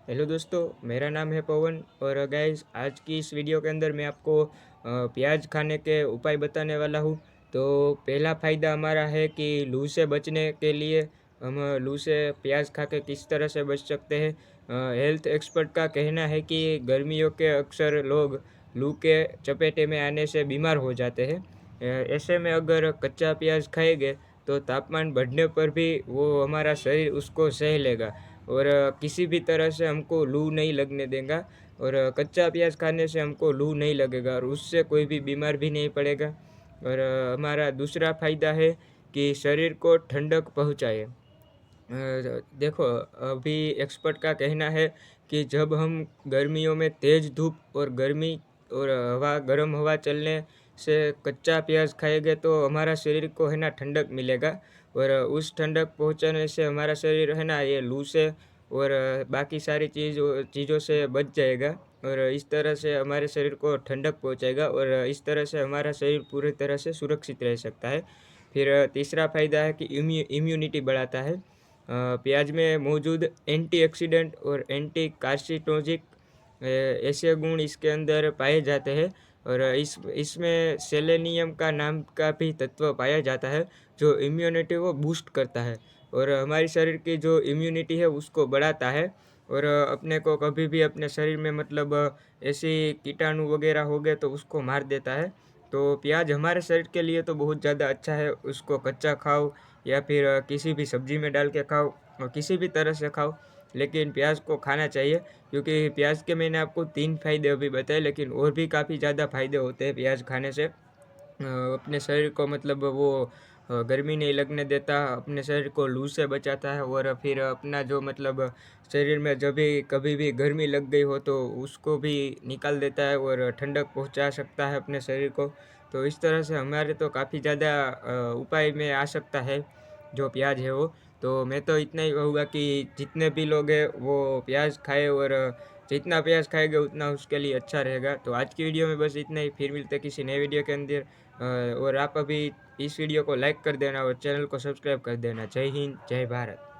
Hello दोस्तों, मेरा नाम है पवन और गाइस आज की इस वीडियो के अंदर मैं आपको प्याज खाने के उपाय बताने वाला हूँ। तो पहला फ़ायदा हमारा है कि लू से बचने के लिए हम लू से प्याज खा के किस तरह से बच सकते हैं। हेल्थ एक्सपर्ट का कहना है कि गर्मियों के अक्सर लोग लू के चपेटे में आने से बीमार हो जाते हैं। ऐसे में अगर कच्चा प्याज खाएंगे तो तापमान बढ़ने पर भी वो हमारा शरीर उसको सह लेगा और किसी भी तरह से हमको लू नहीं लगने देगा और कच्चा प्याज खाने से हमको लू नहीं लगेगा और उससे कोई भी बीमार भी नहीं पड़ेगा। और हमारा दूसरा फ़ायदा है कि शरीर को ठंडक पहुँचाए। देखो, अभी एक्सपर्ट का कहना है कि जब हम गर्मियों में तेज़ धूप और गर्मी और गर्म हवा चलने से कच्चा प्याज खाएंगे तो हमारा शरीर को है ना ठंडक मिलेगा और उस ठंडक पहुँचाने से हमारा शरीर है ना ये लू से और बाकी सारी चीज़ों से बच जाएगा और इस तरह से हमारे शरीर को ठंडक पहुँचाएगा और इस तरह से हमारा शरीर पूरी तरह से सुरक्षित रह सकता है। फिर तीसरा फ़ायदा है कि इम्यूनिटी बढ़ाता है। प्याज में मौजूद एंटीऑक्सीडेंट और एंटी कार्सिनोजिक ऐसे गुण इसके अंदर पाए जाते हैं और इसमें सेलेनियम का नाम का भी तत्व पाया जाता है जो इम्यूनिटी को बूस्ट करता है और हमारे शरीर की जो इम्यूनिटी है उसको बढ़ाता है और अपने को कभी भी अपने शरीर में मतलब ऐसी कीटाणु वगैरह हो गए तो उसको मार देता है। तो प्याज हमारे शरीर के लिए तो बहुत ज़्यादा अच्छा है, उसको कच्चा खाओ या फिर किसी भी सब्जी में डाल के खाओ और किसी भी तरह से खाओ, लेकिन प्याज को खाना चाहिए क्योंकि प्याज के मैंने आपको 3 फ़ायदे अभी बताए, लेकिन और भी काफ़ी ज़्यादा फ़ायदे होते हैं प्याज खाने से। अपने शरीर को मतलब वो गर्मी नहीं लगने देता, अपने शरीर को लू से बचाता है और फिर अपना जो मतलब शरीर में जब भी कभी भी गर्मी लग गई हो तो उसको भी निकाल देता है और ठंडक पहुंचा सकता है अपने शरीर को। तो इस तरह से हमारे तो काफ़ी ज़्यादा उपाय में आ सकता है जो प्याज है वो। तो मैं तो इतना ही कहूँगा कि जितने भी लोग हैं वो प्याज खाए और जितना प्याज खाएगा उतना उसके लिए अच्छा रहेगा। तो आज की वीडियो में बस इतना ही, फिर मिलते हैं किसी नए वीडियो के अंदर। और आप अभी इस वीडियो को लाइक कर देना और चैनल को सब्सक्राइब कर देना। जय हिंद, जय भारत।